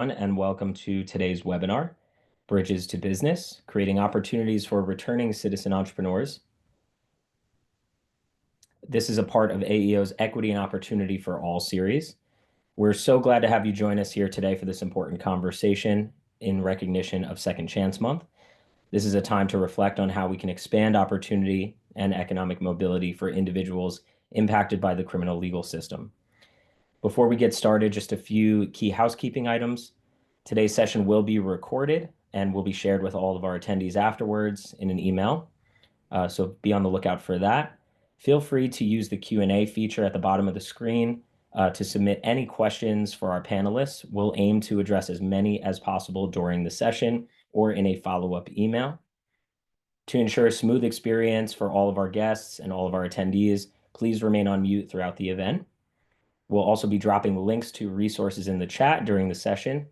And welcome to today's webinar, Bridges to Business, Creating Opportunities for Returning Citizen Entrepreneurs. This is a part of AEO's Equity and Opportunity for All series. We're so glad to have you join us here today for this important conversation in recognition of Second Chance Month. This is a time to reflect on how we can expand opportunity and economic mobility for individuals impacted by the criminal legal system. Before we get started, just a few key housekeeping items. Today's session will be recorded and will be shared with all of our attendees afterwards in an email. So be on the lookout for that. Feel free to use the Q&A feature at the bottom of the screen to submit any questions for our panelists. We'll aim to address as many as possible during the session or in a follow-up email. To ensure a smooth experience for all of our guests and all of our attendees, please remain on mute throughout the event. We'll also be dropping links to resources in the chat during the session,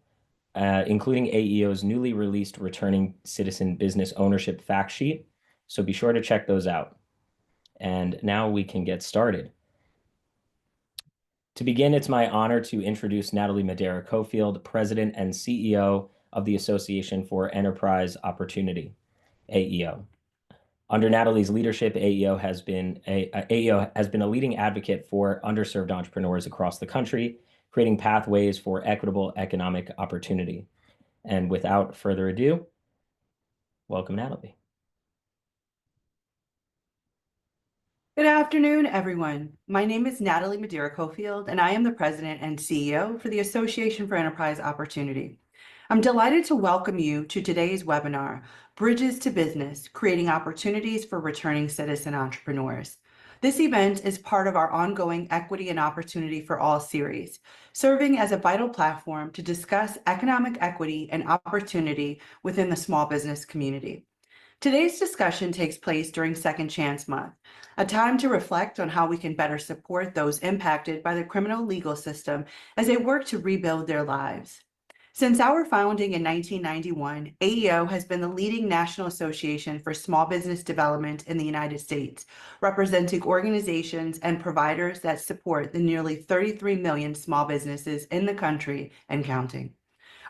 including AEO's newly released Returning Citizen Business Ownership fact sheet. So be sure to check those out. And now we can get started. To begin, it's my honor to introduce Natalie Madera-Cofield, President and CEO of the Association for Enterprise Opportunity, AEO. Under Natalie's leadership, AEO has been a leading advocate for underserved entrepreneurs across the country, creating pathways for equitable economic opportunity. And without further ado, welcome, Natalie. Good afternoon, everyone. My name is Natalie Madera-Cofield, and I am the President and CEO for the Association for Enterprise Opportunity. I'm delighted to welcome you to today's webinar, Bridges to Business, Creating Opportunities for Returning Citizen Entrepreneurs. This event is part of our ongoing Equity and Opportunity for All series, serving as a vital platform to discuss economic equity and opportunity within the small business community. Today's discussion takes place during Second Chance Month, a time to reflect on how we can better support those impacted by the criminal legal system as they work to rebuild their lives. Since our founding in 1991, AEO has been the leading national association for small business development in the United States, representing organizations and providers that support the nearly 33 million small businesses in the country and counting.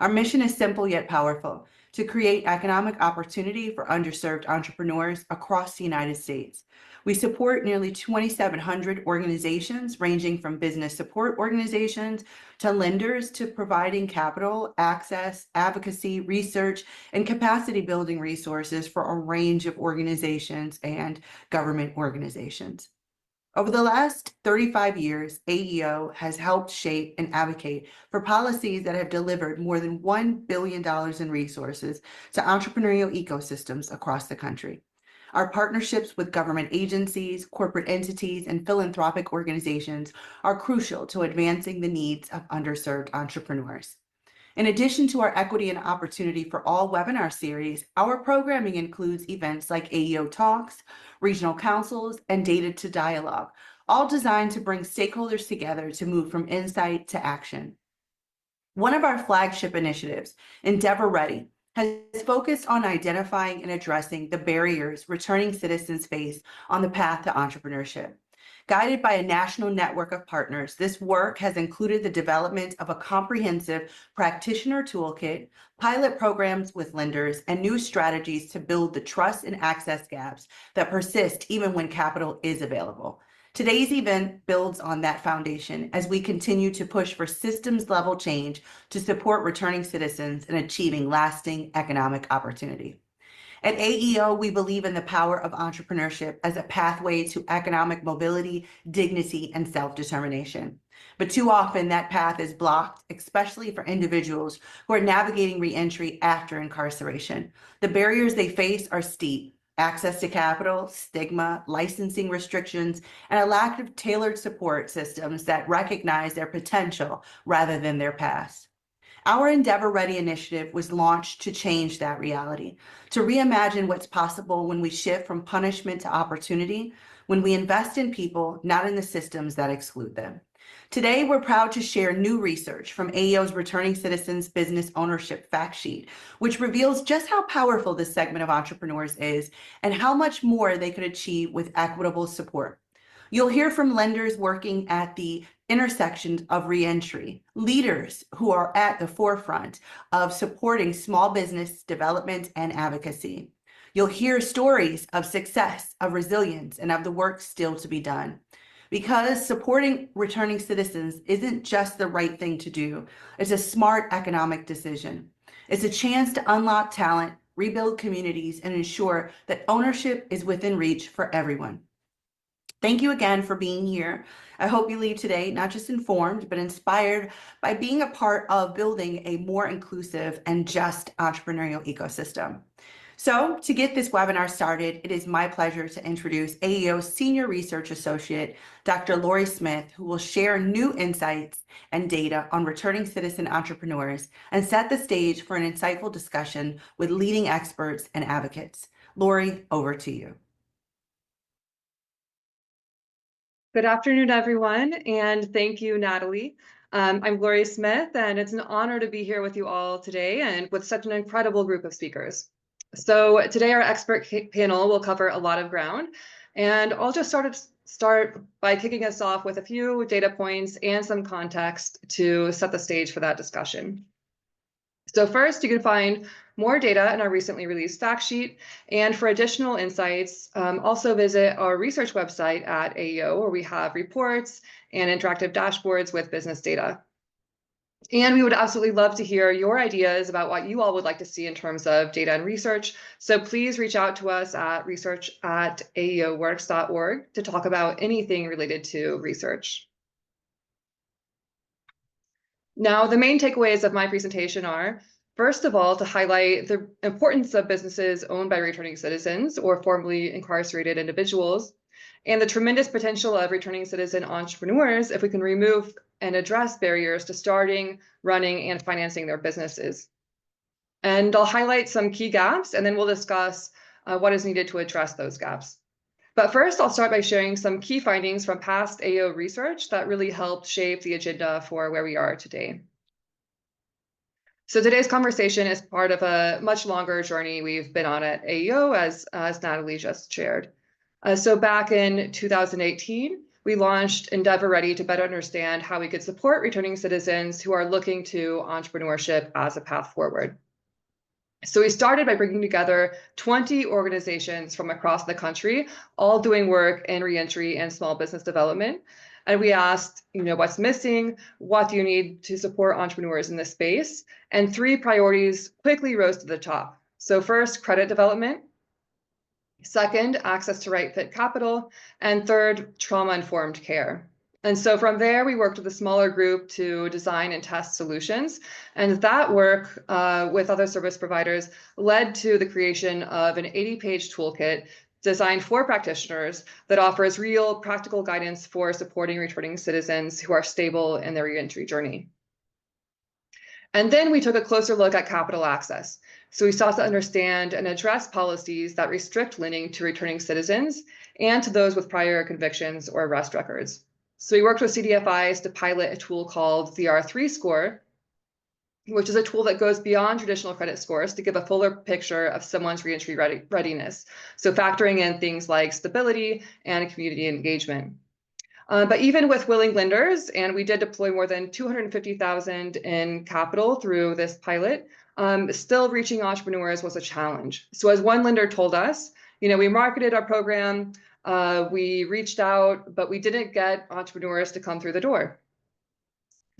Our mission is simple yet powerful: to create economic opportunity for underserved entrepreneurs across the United States. We support nearly 2,700 organizations, ranging from business support organizations to lenders, to providing capital, access, advocacy, research, and capacity building resources for a range of organizations and government organizations. Over the last 35 years, AEO has helped shape and advocate for policies that have delivered more than $1 billion in resources to entrepreneurial ecosystems across the country. Our partnerships with government agencies, corporate entities, and philanthropic organizations are crucial to advancing the needs of underserved entrepreneurs. In addition to our Equity and Opportunity for All webinar series, our programming includes events like AEO Talks, regional councils, and Data to Dialogue, all designed to bring stakeholders together to move from insight to action. One of our flagship initiatives, Endeavor Ready, has focused on identifying and addressing the barriers returning citizens face on the path to entrepreneurship. Guided by a national network of partners, this work has included the development of a comprehensive practitioner toolkit, pilot programs with lenders, and new strategies to build the trust and access gaps that persist even when capital is available. Today's event builds on that foundation as we continue to push for systems-level change to support returning citizens in achieving lasting economic opportunity. At AEO, we believe in the power of entrepreneurship as a pathway to economic mobility, dignity, and self-determination. But too often that path is blocked, especially for individuals who are navigating reentry after incarceration. The barriers they face are steep: access to capital, stigma, licensing restrictions, and a lack of tailored support systems that recognize their potential rather than their past. Our Endeavor Ready initiative was launched to change that reality, to reimagine what's possible when we shift from punishment to opportunity, when we invest in people, not in the systems that exclude them. Today, we're proud to share new research from AEO's Returning Citizens Business Ownership fact sheet, which reveals just how powerful this segment of entrepreneurs is and how much more they could achieve with equitable support. You'll hear from lenders working at the intersections of reentry, leaders who are at the forefront of supporting small business development and advocacy. You'll hear stories of success, of resilience, and of the work still to be done. Because supporting returning citizens isn't just the right thing to do, it's a smart economic decision. It's a chance to unlock talent, rebuild communities, and ensure that ownership is within reach for everyone. Thank you again for being here. I hope you leave today not just informed, but inspired by being a part of building a more inclusive and just entrepreneurial ecosystem. So to get this webinar started, it is my pleasure to introduce AEO's Senior Research Associate, Dr. Lori Smith, who will share new insights and data on returning citizen entrepreneurs and set the stage for an insightful discussion with leading experts and advocates. Lori, over to you. Good afternoon, everyone, and thank you, Natalie. I'm Lori Smith, and it's an honor to be here with you all today and with such an incredible group of speakers. So today our expert panel will cover a lot of ground, and I'll just start by kicking us off with a few data points and some context to set the stage for that discussion. So first, you can find more data in our recently released fact sheet, and for additional insights, also visit our research website at AEO, where we have reports and interactive dashboards with business data. And we would absolutely love to hear your ideas about what you all would like to see in terms of data and research. So please reach out to us at research@aeoworks.org to talk about anything related to research. Now, the main takeaways of my presentation are, first of all, to highlight the importance of businesses owned by returning citizens or formerly incarcerated individuals, and the tremendous potential of returning citizen entrepreneurs if we can remove and address barriers to starting, running, and financing their businesses. And I'll highlight some key gaps, and then we'll discuss what is needed to address those gaps. But first, I'll start by sharing some key findings from past AEO research that really helped shape the agenda for where we are today. So today's conversation is part of a much longer journey we've been on at AEO, as Natalie just shared. So back in 2018, we launched Endeavor Ready to better understand how we could support returning citizens who are looking to entrepreneurship as a path forward. So we started by bringing together 20 organizations from across the country, all doing work in reentry and small business development. And we asked, what's missing? What do you need to support entrepreneurs in this space? And 3 priorities quickly rose to the top. So first, credit development. Second, access to right fit capital. And third, trauma-informed care. And so from there, we worked with a smaller group to design and test solutions. And that work with other service providers led to the creation of an 80-page toolkit designed for practitioners that offers real practical guidance for supporting returning citizens who are stable in their reentry journey. And then we took a closer look at capital access. So we sought to understand and address policies that restrict lending to returning citizens and to those with prior convictions or arrest records. So we worked with CDFIs to pilot a tool called the R3 score, which is a tool that goes beyond traditional credit scores to give a fuller picture of someone's reentry readiness. So factoring in things like stability and community engagement. But even with willing lenders, and we did deploy more than $250,000 in capital through this pilot, still reaching entrepreneurs was a challenge. So as one lender told us, we marketed our program, we reached out, but we didn't get entrepreneurs to come through the door.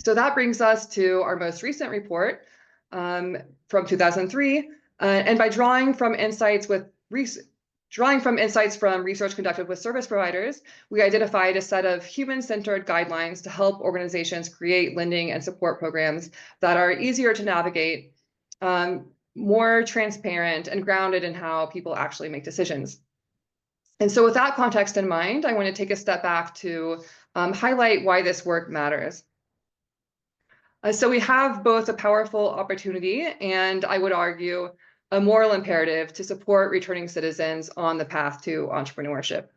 So that brings us to our most recent report from 2003, and by drawing from insights from research conducted with service providers, we identified a set of human-centered guidelines to help organizations create lending and support programs that are easier to navigate, more transparent, and grounded in how people actually make decisions. And so with that context in mind, I want to take a step back to highlight why this work matters. So we have both a powerful opportunity and, I would argue, a moral imperative to support returning citizens on the path to entrepreneurship.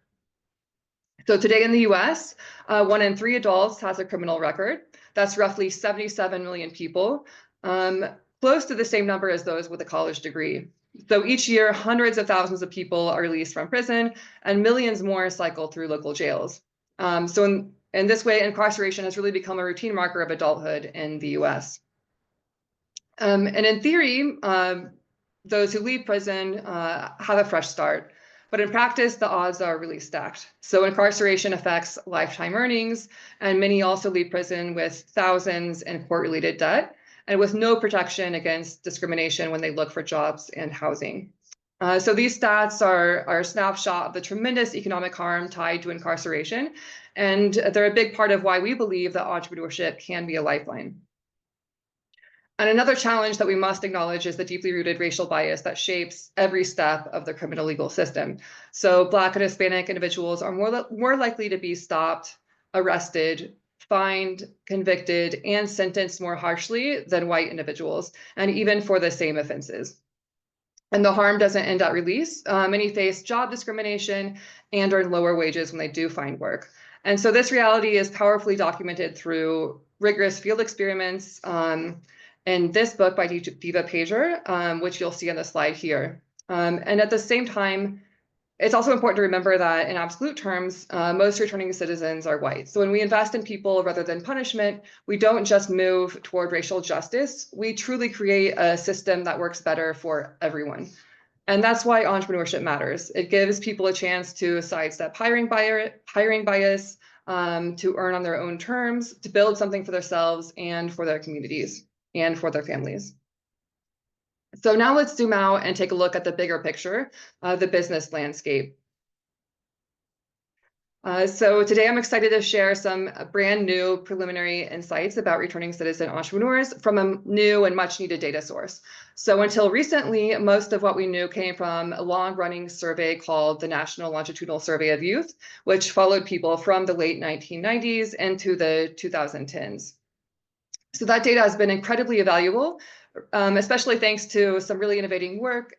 So today in the US, 1 in 3 adults has a criminal record. That's roughly 77 million people, close to the same number as those with a college degree. So each year, hundreds of thousands of people are released from prison and millions more cycle through local jails. So In this way, incarceration has really become a routine marker of adulthood in the US. And in theory, those who leave prison have a fresh start. But in practice, the odds are really stacked. So incarceration affects lifetime earnings, and many also leave prison with thousands in court-related debt and with no protection against discrimination when they look for jobs and housing. So these stats are a snapshot of the tremendous economic harm tied to incarceration, and they're a big part of why we believe that entrepreneurship can be a lifeline. And another challenge that we must acknowledge is the deeply rooted racial bias that shapes every step of the criminal legal system. So Black and Hispanic individuals are more likely to be stopped, arrested, fined, convicted, and sentenced more harshly than white individuals, and even for the same offenses. And the harm doesn't end at release. Many face job discrimination and earn lower wages when they do find work. And so this reality is powerfully documented through rigorous field experiments, in this book by Diva Pager, which you'll see on the slide here. And at the same time, it's also important to remember that in absolute terms, most returning citizens are white. So when we invest in people rather than punishment, we don't just move toward racial justice, we truly create a system that works better for everyone. And that's why entrepreneurship matters. It gives people a chance to sidestep hiring bias, to earn on their own terms, to build something for themselves and for their communities and for their families. So now let's zoom out and take a look at the bigger picture, the business landscape. So today I'm excited to share some brand new preliminary insights about returning citizen entrepreneurs from a new and much needed data source. So until recently, most of what we knew came from a long-running survey called the National Longitudinal Survey of Youth, which followed people from the late 1990s into the 2010s. So that data has been incredibly valuable, especially thanks to some really innovative work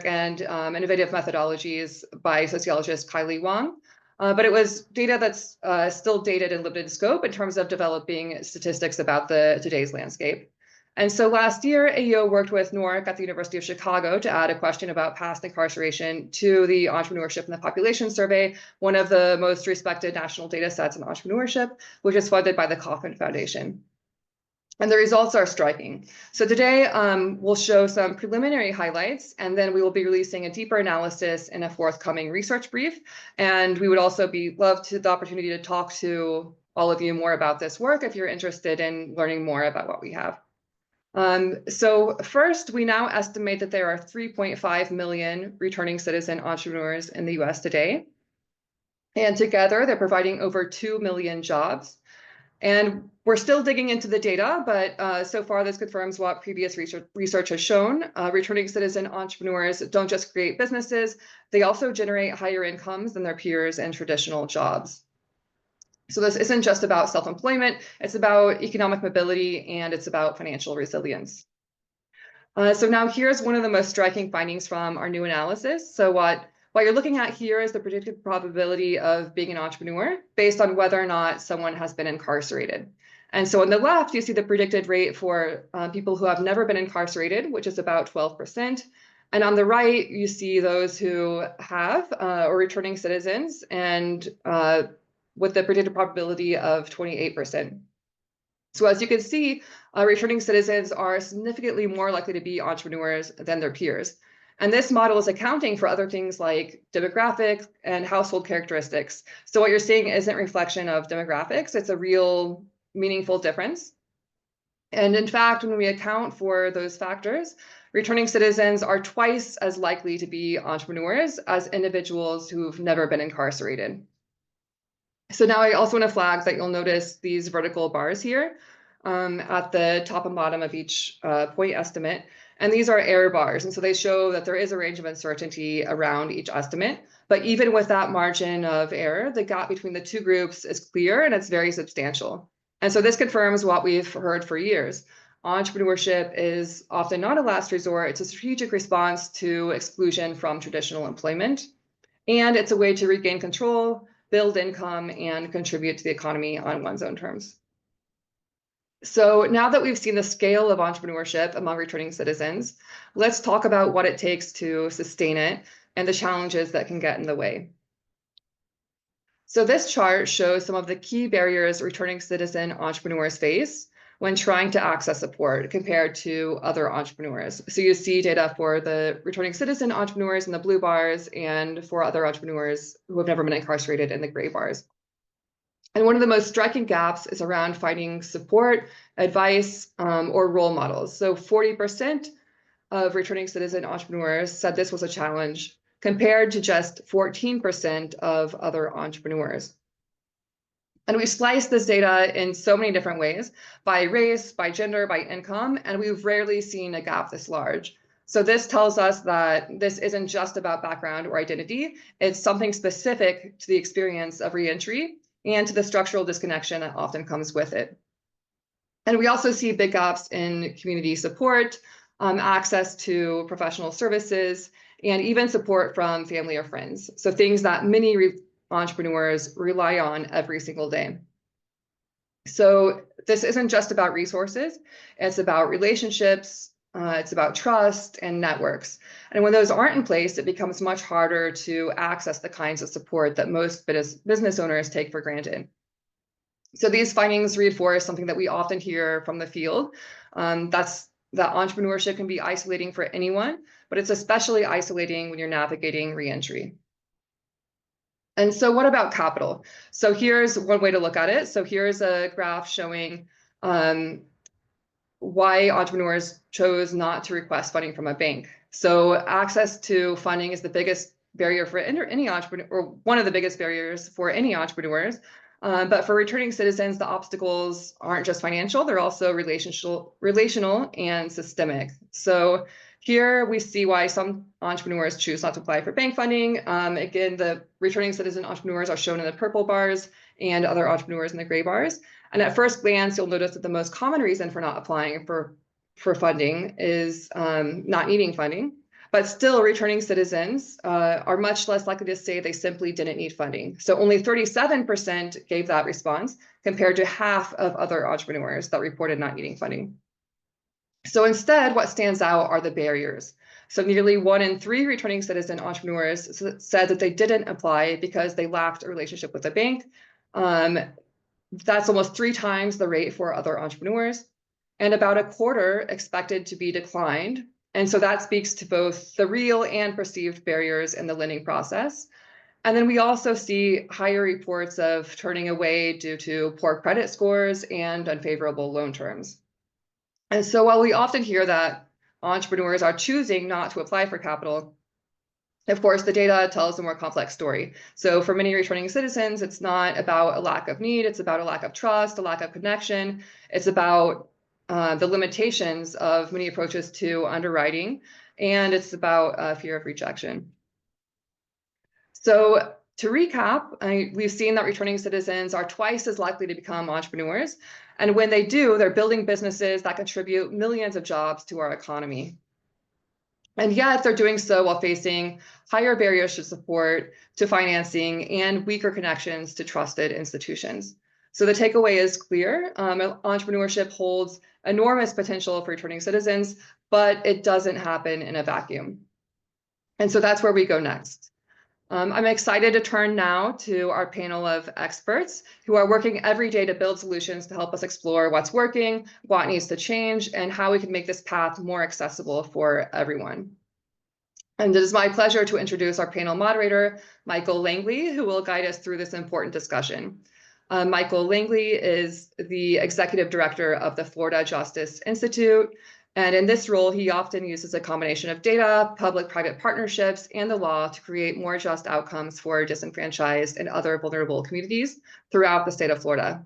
and innovative methodologies by sociologist Kylie Wang. But it was data that's still dated and limited scope in terms of developing statistics about today's landscape. And so last year, AEO worked with NORC at the University of Chicago to add a question about past incarceration to the Entrepreneurship and the Population Survey, one of the most respected national data sets in entrepreneurship, which is funded by the Kauffman Foundation. And the results are striking. So today we'll show some preliminary highlights, and then we will be releasing a deeper analysis in a forthcoming research brief. And we would also love the opportunity to talk to all of you more about this work if you're interested in learning more about what we have. So first, we now estimate that there are 3.5 million returning citizen entrepreneurs in the US today. And together, they're providing over 2 million jobs. And we're still digging into the data, but so far this confirms what previous research has shown. Returning citizen entrepreneurs don't just create businesses, they also generate higher incomes than their peers in traditional jobs. So this isn't just about self-employment, it's about economic mobility and it's about financial resilience. So now here's one of the most striking findings from our new analysis. So what you're looking at here is the predicted probability of being an entrepreneur based on whether or not someone has been incarcerated. And so on the left, you see the predicted rate for people who have never been incarcerated, which is about 12%. And on the right, you see those who have or returning citizens, and with the predicted probability of 28%. So as you can see, returning citizens are significantly more likely to be entrepreneurs than their peers. And this model is accounting for other things like demographics and household characteristics. So what you're seeing isn't a reflection of demographics, it's a real meaningful difference. And in fact, when we account for those factors, returning citizens are twice as likely to be entrepreneurs as individuals who've never been incarcerated. So now I also want to flag that you'll notice these vertical bars here at the top and bottom of each point estimate. And these are error bars. And so they show that there is a range of uncertainty around each estimate. But even with that margin of error, the gap between the two groups is clear and it's very substantial. And so this confirms what we've heard for years. Entrepreneurship is often not a last resort. It's a strategic response to exclusion from traditional employment. And it's a way to regain control, build income, and contribute to the economy on one's own terms. So now that we've seen the scale of entrepreneurship among returning citizens, let's talk about what it takes to sustain it and the challenges that can get in the way. So this chart shows some of the key barriers returning citizen entrepreneurs face when trying to access support compared to other entrepreneurs. So you see data for the returning citizen entrepreneurs in the blue bars and for other entrepreneurs who have never been incarcerated in the gray bars. And one of the most striking gaps is around finding support, advice, or role models. So 40% of returning citizen entrepreneurs said this was a challenge, compared to just 14% of other entrepreneurs. And we've sliced this data in so many different ways, by race, by gender, by income, and we've rarely seen a gap this large. So this tells us that this isn't just about background or identity, it's something specific to the experience of reentry and to the structural disconnection that often comes with it. And we also see big gaps in community support, access to professional services, and even support from family or friends. So things that many entrepreneurs rely on every single day. So this isn't just about resources, it's about relationships, it's about trust and networks. And when those aren't in place, it becomes much harder to access the kinds of support that most business owners take for granted. So these findings reinforce something that we often hear from the field, that entrepreneurship can be isolating for anyone, but it's especially isolating when you're navigating reentry. And so what about capital? So here's one way to look at it. So here's a graph showing why entrepreneurs chose not to request funding from a bank. So access to funding is the biggest barrier for any entrepreneur, or one of the biggest barriers for any entrepreneurs. But for returning citizens, the obstacles aren't just financial, they're also relational and systemic. So here we see why some entrepreneurs choose not to apply for bank funding. Again, the returning citizen entrepreneurs are shown in the purple bars and other entrepreneurs in the gray bars. And at first glance, you'll notice that the most common reason for not applying for funding is not needing funding. But still, returning citizens are much less likely to say they simply didn't need funding. So only 37% gave that response, compared to half of other entrepreneurs that reported not needing funding. So instead, what stands out are the barriers. So nearly 1 in 3 returning citizen entrepreneurs said that they didn't apply because they lacked a relationship with a bank. That's almost 3 times the rate for other entrepreneurs, and about a quarter expected to be declined. And so that speaks to both the real and perceived barriers in the lending process. And then we also see higher reports of turning away due to poor credit scores and unfavorable loan terms. And so while we often hear that entrepreneurs are choosing not to apply for capital, of course, the data tells a more complex story. So for many returning citizens, it's not about a lack of need, it's about a lack of trust, a lack of connection. It's about the limitations of many approaches to underwriting, and it's about fear of rejection. So to recap, we've seen that returning citizens are twice as likely to become entrepreneurs. And when they do, they're building businesses that contribute millions of jobs to our economy. And yet they're doing so while facing higher barriers to support, to financing, and weaker connections to trusted institutions. So the takeaway is clear. Entrepreneurship holds enormous potential for returning citizens, but it doesn't happen in a vacuum. And so that's where we go next. I'm excited to turn now to our panel of experts who are working every day to build solutions to help us explore what's working, what needs to change, and how we can make this path more accessible for everyone. And it is my pleasure to introduce our panel moderator, Michael Langley, who will guide us through this important discussion. Michael Langley is the executive director of the Florida Justice Institute. And in this role, he often uses a combination of data, public-private partnerships, and the law to create more just outcomes for disenfranchised and other vulnerable communities throughout the state of Florida.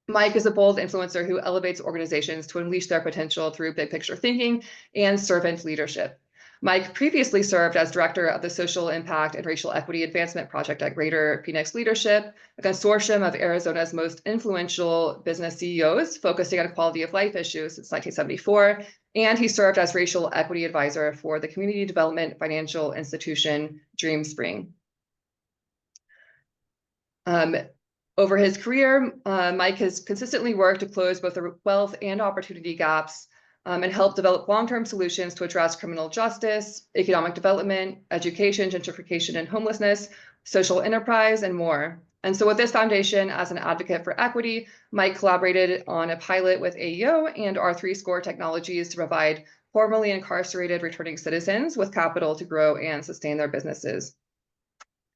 Mike is a bold influencer who elevates organizations to unleash their potential through big picture thinking and servant leadership. Mike previously served as director of the Social Impact and Racial Equity Advancement Project at Greater Phoenix Leadership, a consortium of Arizona's most influential business CEOs focusing on quality of life issues since 1974. And he served as racial equity advisor for the community development financial institution DreamSpring. Over his career, Mike has consistently worked to close both the wealth and opportunity gaps and help develop long-term solutions to address criminal justice, economic development, education, gentrification, and homelessness social enterprise, and more. And so with this foundation as an advocate for equity, Mike collaborated on a pilot with AEO and R3Score Technologies to provide formerly incarcerated returning citizens with capital to grow and sustain their businesses.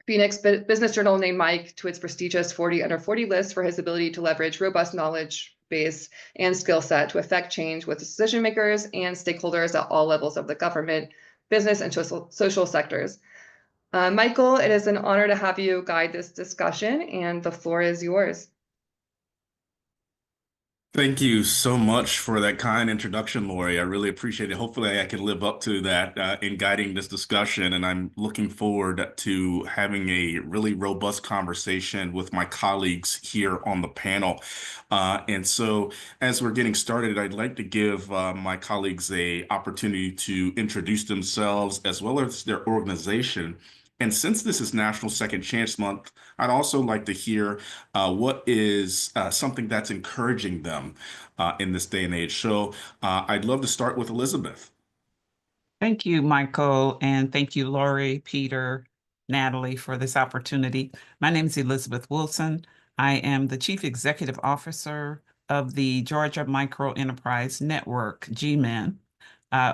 Phoenix Business Journal named Mike to its prestigious 40 under 40 list for his ability to leverage robust knowledge base and skill set to affect change with decision makers and stakeholders at all levels of the government, business, and social sectors. Michael, it is an honor to have you guide this discussion, and the floor is yours. Thank you so much for that kind introduction, Lori. I really appreciate it. Hopefully, I can live up to that in guiding this discussion. And I'm looking forward to having a really robust conversation with my colleagues here on the panel. And so as we're getting started, I'd like to give my colleagues an opportunity to introduce themselves as well as their organization. And since this is National Second Chance Month, I'd also like to hear what is something that's encouraging them in this day and age. So I'd love to start with Elizabeth. Thank you, Michael, and thank you, Lori, Peter, Natalie, for this opportunity. My name is Elizabeth Wilson. I am the Chief Executive Officer of the Georgia Micro Enterprise Network, GMEN.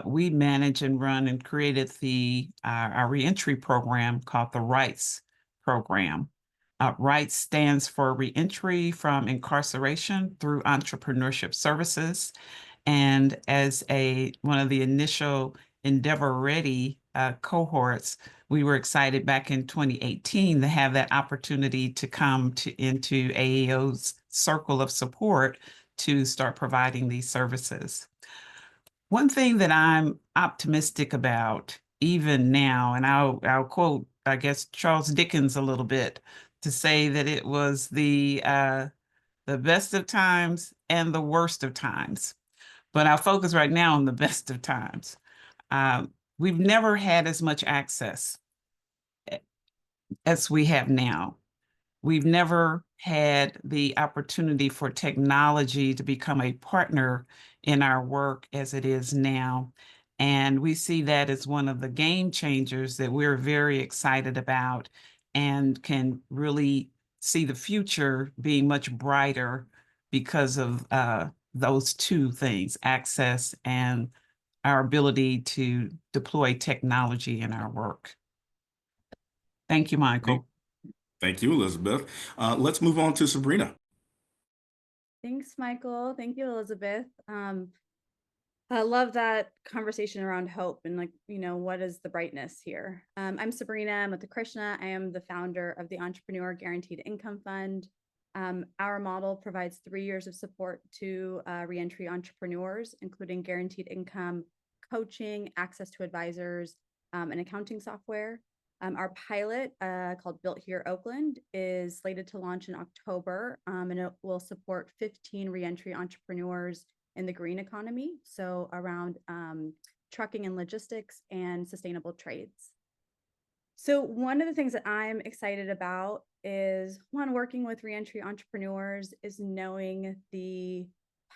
We manage and run and created our reentry program called the RIGHTS program. RIGHTS stands for Reentry from Incarceration through Entrepreneurship Services. And as one of the initial Endeavor Ready cohorts, we were excited back in 2018 to have that opportunity to come into AEO's circle of support to start providing these services. One thing that I'm optimistic about even now, and I'll quote, I guess, Charles Dickens a little bit to say that it was the best of times and the worst of times. But I'll focus right now on the best of times. We've never had as much access as we have now. We've never had the opportunity for technology to become a partner in our work as it is now. And we see that as one of the game changers that we're very excited about and can really see the future being much brighter because of those two things, access and our ability to deploy technology in our work. Thank you, Michael. Thank you, Elizabeth. Let's move on to Sabrina. Thanks, Michael. Thank you, Elizabeth. I love that conversation around hope and what is the brightness here? I'm Sabrina Mutukisna. I am the founder of the Entrepreneur Guaranteed Income Fund. Our model provides 3 years of support to reentry entrepreneurs, including guaranteed income, coaching, access to advisors, and accounting software. Our pilot called Built Here Oakland is slated to launch in October, and it will support 15 reentry entrepreneurs in the green economy, so around trucking and logistics and sustainable trades. So one of the things that I'm excited about is, one, working with reentry entrepreneurs is knowing the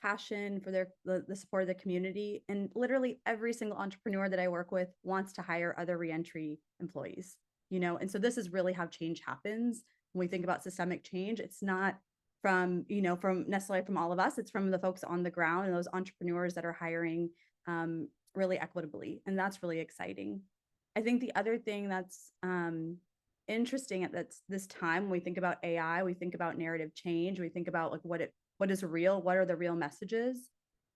passion for the support of the community. And literally every single entrepreneur that I work with wants to hire other reentry employees, and so this is really how change happens. When we think about systemic change, it's not from necessarily from all of us, it's from the folks on the ground and those entrepreneurs that are hiring really equitably. And that's really exciting. I think the other thing that's interesting at this time, when we think about AI, we think about narrative change, we think about what is real, what are the real messages.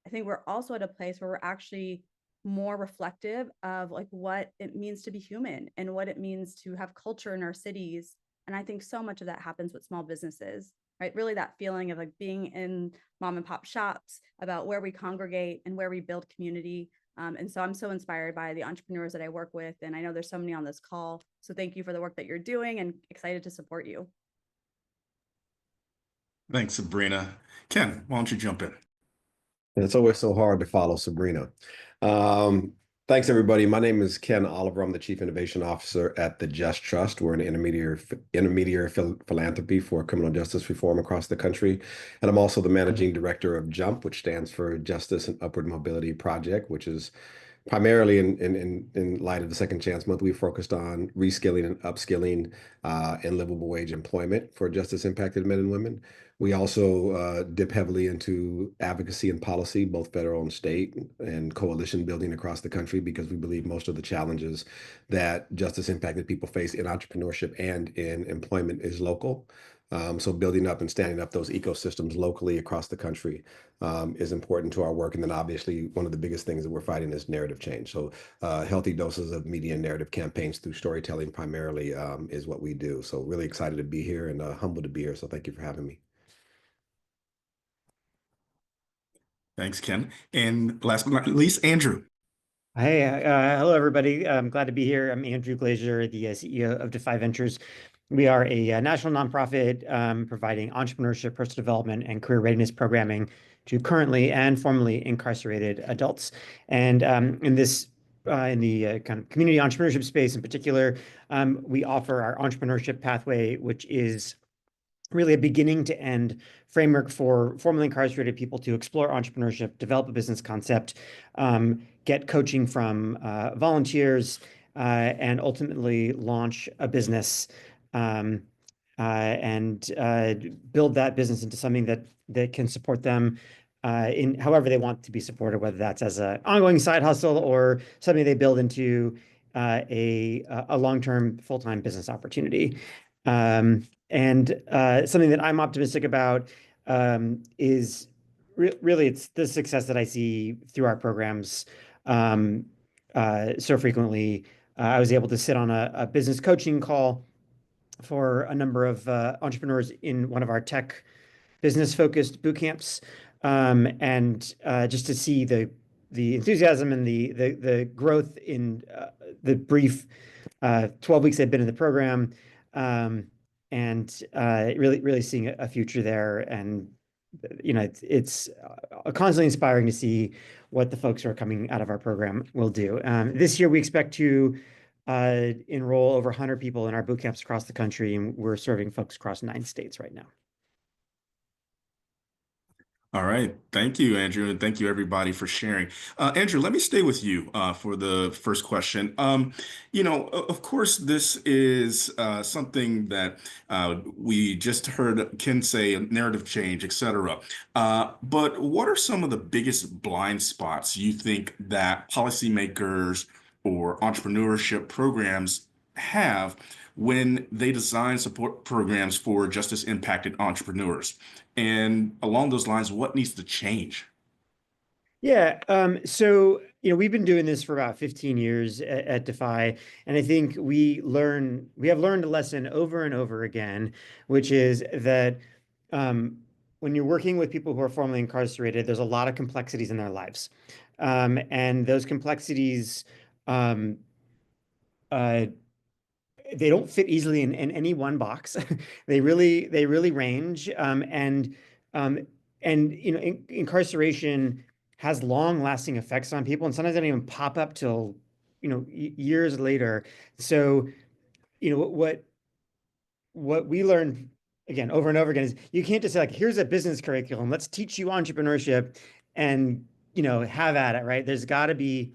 I think we're also at a place where we're actually more reflective of what it means to be human and what it means to have culture in our cities. And I think so much of that happens with small businesses, right? Really that feeling of being in mom and pop shops, about where we congregate and where we build community. And so I'm so inspired by the entrepreneurs that I work with. And I know there's so many on this call. So thank you for the work that you're doing and excited to support you. Thanks, Sabrina. Ken, why don't you jump in? It's always so hard to follow Sabrina. Thanks, everybody. My name is Ken Oliver. I'm the Chief Innovation Officer at the Just Trust. We're an intermediary philanthropy for criminal justice reform across the country. And I'm also the Managing Director of JUMP, which stands for Justice and Upward Mobility Project, which is primarily in light of the Second Chance Month, we focused on reskilling and upskilling and livable wage employment for justice impacted men and women. We also dip heavily into advocacy and policy, both federal and state, and coalition building across the country, because we believe most of the challenges that justice impacted people face in entrepreneurship and in employment is local. So building up and standing up those ecosystems locally across the country is important to our work. And then obviously one of the biggest things that we're fighting is narrative change. So healthy doses of media and narrative campaigns through storytelling primarily is what we do. So really excited to be here and humbled to be here. So thank you for having me. Thanks, Ken. And last but not least, Andrew. Hey, hello, everybody. I'm glad to be here. I'm Andrew Glazier, the CEO of Defy Ventures. We are a national nonprofit providing entrepreneurship, personal development, and career readiness programming to currently and formerly incarcerated adults. And in the kind of community entrepreneurship space in particular, we offer our entrepreneurship pathway, which is really a beginning to end framework for formerly incarcerated people to explore entrepreneurship, develop a business concept, get coaching from volunteers, and ultimately launch a business and build that business into something that can support them in however they want to be supported, whether that's as an ongoing side hustle or something they build into a long-term full-time business opportunity. And something that I'm optimistic about is really it's the success that I see through our programs so frequently. I was able to sit on a business coaching call for a number of entrepreneurs in one of our tech business-focused boot camps, and just to see the enthusiasm and the growth in the brief 12 weeks they've been in the program. And really seeing a future there. And, you know, it's constantly inspiring to see what the folks who are coming out of our program will do. This year, we expect to enroll over 100 people in our boot camps across the country, and we're serving folks across 9 states right now. All right. Thank you, Andrew. And thank you, everybody, for sharing. Andrew, let me stay with you for the first question. You know, of course, this is something that we just heard Ken say, narrative change, et cetera. But what are some of the biggest blind spots you think that policymakers or entrepreneurship programs have when they design support programs for justice impacted entrepreneurs? And along those lines, what needs to change? Yeah, so you know, we've been doing this for about 15 years at Defy, and I think we have learned a lesson over and over again, which is that when you're working with people who are formerly incarcerated, there's a lot of complexities in their lives, and those complexities they don't fit easily in any one box. They really range, and you know, incarceration has long-lasting effects on people, and sometimes they don't even pop up till, you know, years later. So, you know, what we learned again over and over again is you can't just say, like, here's a business curriculum, let's teach you entrepreneurship, and, you know, have at it, right? There's got to be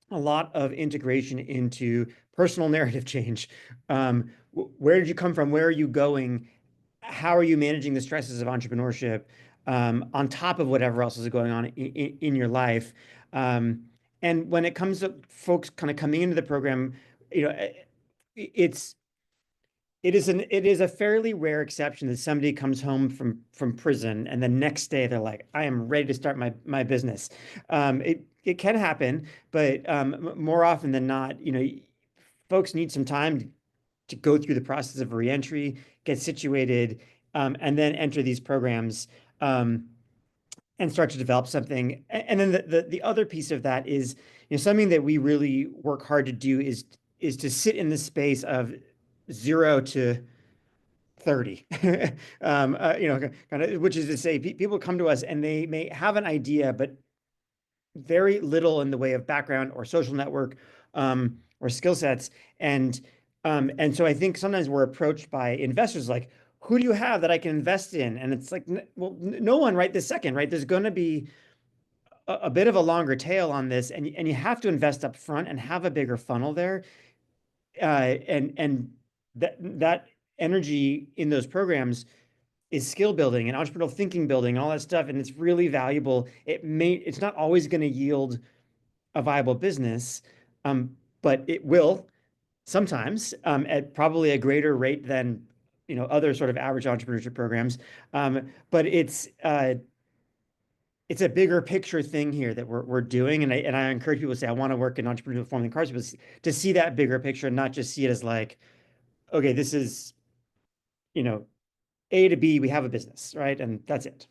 a lot of integration into personal narrative change. Where did you come from? Where are you going? How are you managing the stresses of entrepreneurship on top of whatever else is going on in your life? And when it comes to folks kind of coming into the program, you know, it is a fairly rare exception that somebody comes home from prison and the next day they're like, I am ready to start my business. It can happen, but more often than not, you know, folks need some time to go through the process of reentry, get situated, and then enter these programs and start to develop something. And then the other piece of that is, you know, something that we really work hard to do is to sit in the space of 0 to 30, you know, kind of, which is to say, people come to us and they may have an idea, but very little in the way of background or social network or skill sets. And so I think sometimes we're approached by investors like, who do you have that I can invest in? And it's like, well, no one right this second, right? There's going to be a bit of a longer tail on this, and you have to invest up front and have a bigger funnel there. And that energy in those programs is skill building and entrepreneurial thinking building and all that stuff, and it's really valuable. It's not always going to yield a viable business, but it will sometimes, at probably a greater rate than other sort of average entrepreneurship programs. But it's a bigger picture thing here that we're doing, and I encourage people to say, I want to work in entrepreneurial form in cars, but to see that bigger picture and not just see it as like, okay, this is A to B, we have a business, right? And that's it.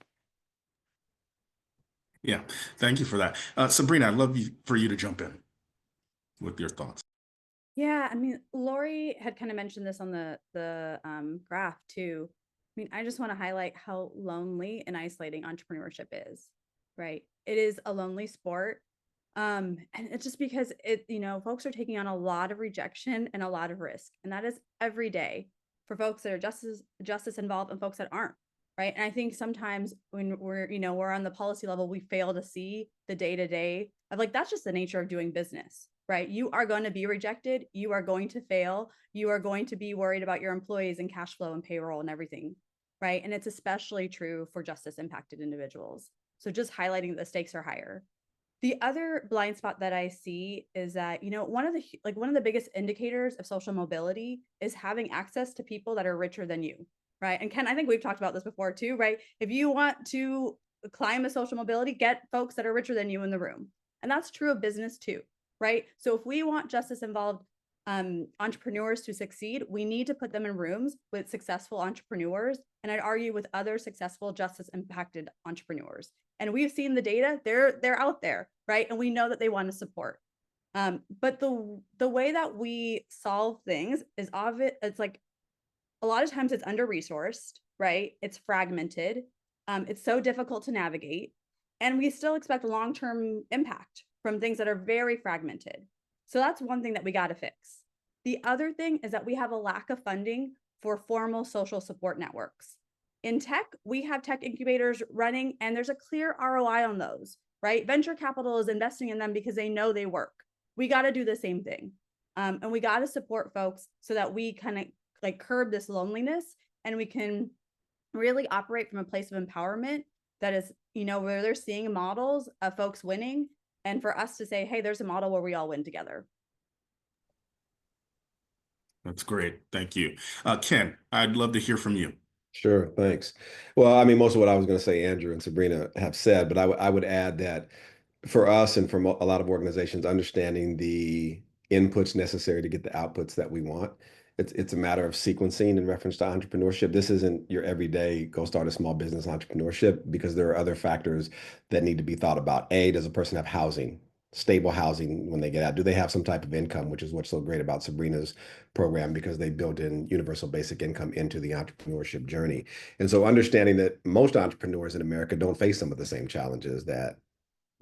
Yeah, thank you for that. Sabrina, I'd love for you to jump in with your thoughts. Yeah, I mean, Lori had kind of mentioned this on the graph too. I mean, I just want to highlight how lonely and isolating entrepreneurship is, right? It is a lonely sport. And it's just because folks are taking on a lot of rejection and a lot of risk. And that is every day for folks that are justice involved and folks that aren't, right? And I think sometimes when we're on the policy level, we fail to see the day-to-day of like, that's just the nature of doing business, right? You are going to be rejected. You are going to fail. You are going to be worried about your employees and cash flow and payroll and everything, right? And it's especially true for justice impacted individuals. So just highlighting that the stakes are higher. The other blind spot that I see is that, one of the biggest indicators of social mobility is having access to people that are richer than you, right? And Ken, I think we've talked about this before too, right? If you want to climb a social mobility, get folks that are richer than you in the room. And that's true of business too, right? So if we want justice involved entrepreneurs to succeed, we need to put them in rooms with successful entrepreneurs. And I'd argue with other successful justice impacted entrepreneurs. And we've seen the data, they're out there, right? And we know that they want to support. But the way that we solve things is it's like a lot of times it's under-resourced, right? It's fragmented. It's so difficult to navigate. And we still expect long-term impact from things that are very fragmented. So that's one thing that we got to fix. The other thing is that we have a lack of funding for formal social support networks. In tech, we have tech incubators running, and there's a clear ROI on those, right? Venture capital is investing in them because they know they work. We got to do the same thing. And we got to support folks so that we kind of like curb this loneliness, and we can really operate from a place of empowerment that is, where they're seeing models of folks winning, and for us to say, hey, there's a model where we all win together. That's great. Thank you. Ken, I'd love to hear from you. Sure, thanks. Well, I mean, most of what I was going to say, Andrew and Sabrina have said, but I would add that for us and for a lot of organizations, understanding the inputs necessary to get the outputs that we want, it's a matter of sequencing in reference to entrepreneurship. This isn't your everyday go start a small business entrepreneurship, because there are other factors that need to be thought about. A, does a person have housing? Stable housing when they get out? Do they have some type of income, which is what's so great about Sabrina's program, because they built in universal basic income into the entrepreneurship journey. And so understanding that most entrepreneurs in America don't face some of the same challenges that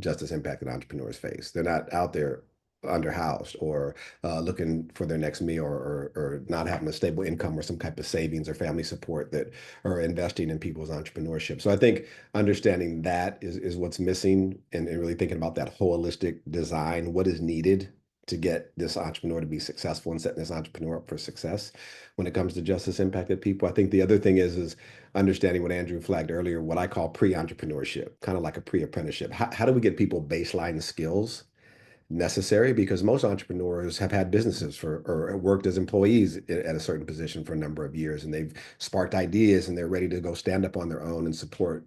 justice impacted entrepreneurs face. They're not out there underhoused or looking for their next meal, or not having a stable income or some type of savings or family support that are investing in people's entrepreneurship. So I think understanding that is what's missing, and really thinking about that holistic design, what is needed to get this entrepreneur to be successful and setting this entrepreneur up for success when it comes to justice impacted people. I think the other thing is understanding what Andrew flagged earlier, what I call pre-entrepreneurship, kind of like a pre-apprenticeship. How do we get people baseline skills necessary? Because most entrepreneurs have had businesses or worked as employees at a certain position for a number of years, and they've sparked ideas and they're ready to go stand up on their own and support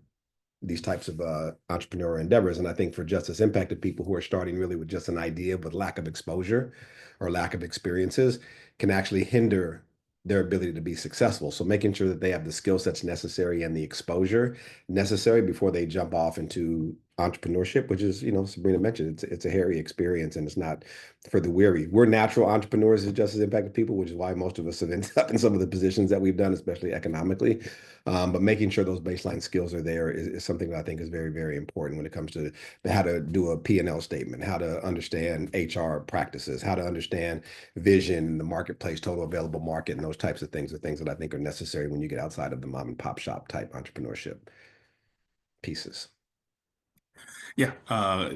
these types of entrepreneurial endeavors. And I think for justice impacted people who are starting really with just an idea with lack of exposure or lack of experiences can actually hinder their ability to be successful. So making sure that they have the skill sets necessary and the exposure necessary before they jump off into entrepreneurship, which is, Sabrina mentioned, it's a hairy experience, and it's not for the weary. We're natural entrepreneurs as justice impacted people, which is why most of us have ended up in some of the positions that we've done, especially economically. But making sure those baseline skills are there is something that I think is very, very important when it comes to how to do a P&L statement, how to understand HR practices, how to understand vision, the marketplace, total available market, and those types of things are things that I think are necessary when you get outside of the mom and pop shop type entrepreneurship pieces. Yeah,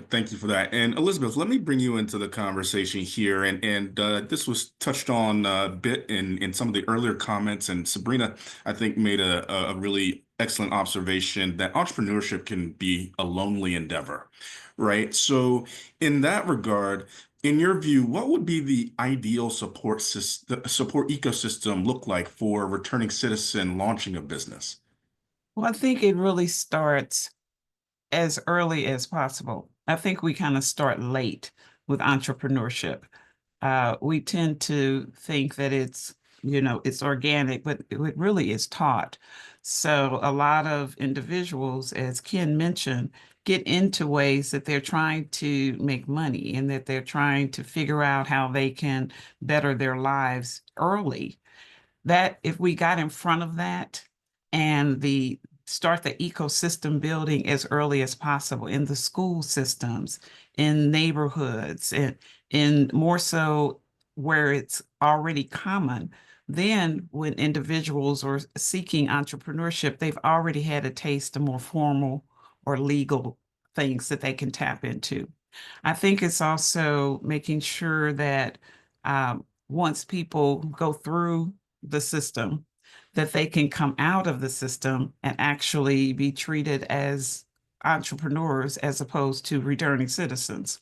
thank you for that. And Elizabeth, let me bring you into the conversation here. And this was touched on a bit in some of the earlier comments. And Sabrina, I think, made a really excellent observation that entrepreneurship can be a lonely endeavor, right? So in that regard, in your view, what would be the ideal support ecosystem look like for a returning citizen launching a business? Well, I think it really starts as early as possible. I think we kind of start late with entrepreneurship. We tend to think that it's organic, but it really is taught. So a lot of individuals, as Ken mentioned, get into ways that they're trying to make money and that they're trying to figure out how they can better their lives early. That if we got in front of that and start the ecosystem building as early as possible in the school systems, in neighborhoods, and in more so where it's already common, then when individuals are seeking entrepreneurship, they've already had a taste of more formal or legal things that they can tap into. I think it's also making sure that once people go through the system, that they can come out of the system and actually be treated as entrepreneurs as opposed to returning citizens.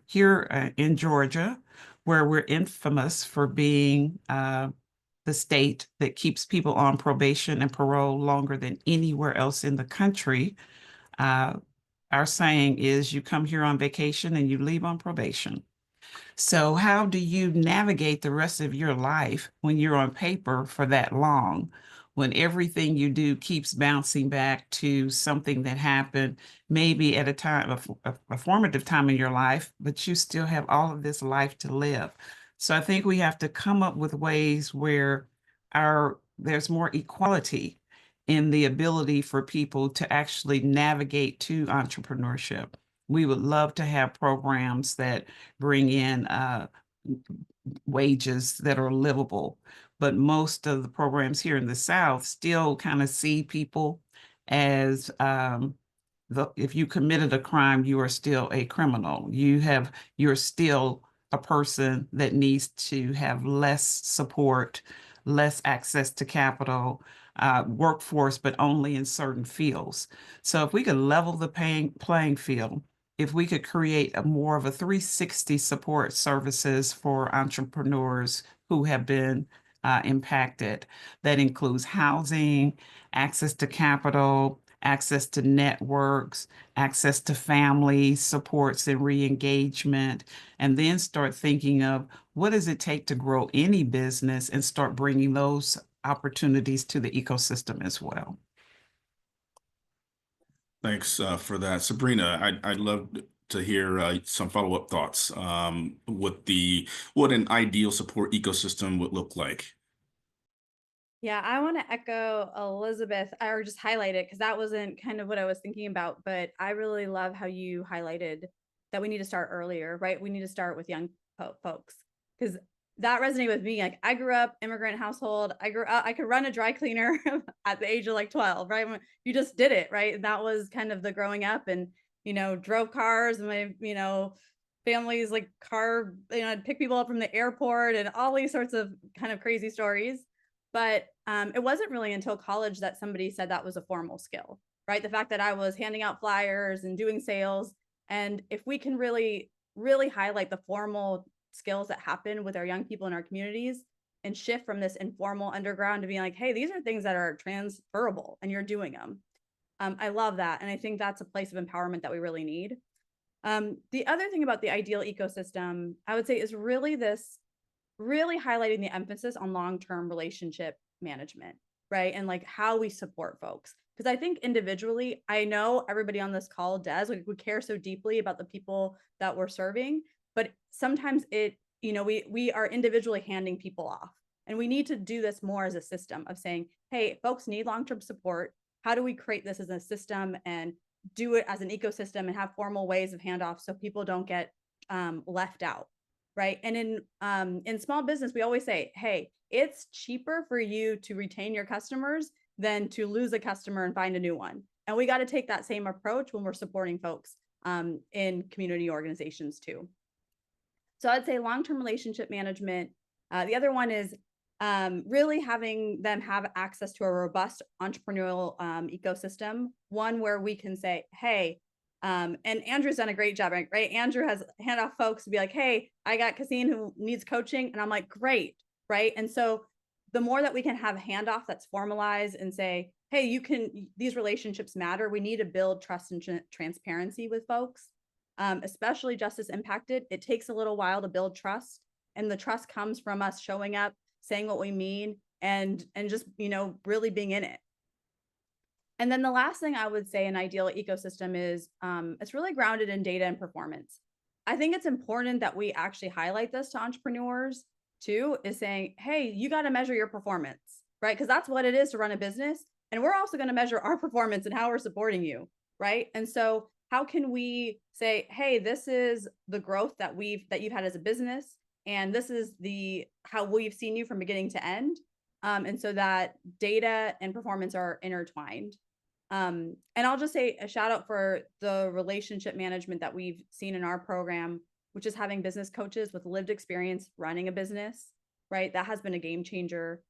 Here in Georgia, where we're infamous for being the state that keeps people on probation and parole longer than anywhere else in the country, our saying is you come here on vacation and you leave on probation. So how do you navigate the rest of your life when you're on paper for that long, when everything you do keeps bouncing back to something that happened maybe at a time, a formative time in your life, but you still have all of this life to live. So I think we have to come up with ways where there's more equality in the ability for people to actually navigate to entrepreneurship. We would love to have programs that bring in wages that are livable, but most of the programs here in the South still kind of see people as if you committed a crime, you are still a criminal. You're still a person that needs to have less support, less access to capital, workforce, but only in certain fields. So if we could level the playing field, if we could create more of a 360 support services for entrepreneurs who have been impacted, that includes housing, access to capital, access to networks, access to family supports and re-engagement, and then start thinking of what does it take to grow any business and start bringing those opportunities to the ecosystem as well. Thanks for that, Sabrina. I'd love to hear some follow-up thoughts what an ideal support ecosystem would look like. Yeah, I want to echo Elizabeth, or just highlight it because that wasn't kind of what I was thinking about, but I really love how you highlighted that we need to start earlier, right? We need to start with young folks because that resonated with me. Like I grew up immigrant household. I could run a dry cleaner at the age of like 12, right? You just did it, right? And that was kind of the growing up and, drove cars and my, families like I'd pick people up from the airport and all these sorts of kind of crazy stories. But it wasn't really until college that somebody said that was a formal skill, right? The fact that I was handing out flyers and doing sales. And if we can really, really highlight the formal skills that happen with our young people in our communities and shift from this informal underground to being like, hey, these are things that are transferable and you're doing them. I love that. And I think that's a place of empowerment that we really need. The other thing about the ideal ecosystem, I would say, is really highlighting the emphasis on long-term relationship management, right? And like how we support folks. Because I think individually, I know everybody on this call does, like we care so deeply about the people that we're serving, but sometimes we are individually handing people off. And we need to do this more as a system of saying, hey, folks need long-term support. How do we create this as a system and do it as an ecosystem and have formal ways of handoff so people don't get left out? Right. And in small business, we always say, hey, it's cheaper for you to retain your customers than to lose a customer and find a new one. And we got to take that same approach when we're supporting folks in community organizations too. So I'd say long-term relationship management. The other one is really having them have access to a robust entrepreneurial ecosystem, one where we can say, hey, and Andrew's done a great job, right? Andrew has hand off folks to be like, hey, I got Cassine who needs coaching. And I'm like, great, right? And so the more that we can have handoff that's formalized and say, hey, these relationships matter. We need to build trust and transparency with folks, especially justice impacted. It takes a little while to build trust, and the trust comes from us showing up, saying what we mean, and just, really being in it. And then the last thing I would say an ideal ecosystem is it's really grounded in data and performance. I think it's important that we actually highlight this to entrepreneurs too, is saying, hey, you got to measure your performance, right? Because that's what it is to run a business. And we're also going to measure our performance and how we're supporting you, right? And so how can we say, hey, this is the growth that you've had as a business, and this is how we've seen you from beginning to end. And so that data and performance are intertwined. And I'll just say a shout out for the relationship management that we've seen in our program, which is having business coaches with lived experience running a business, right? That has been a game changer.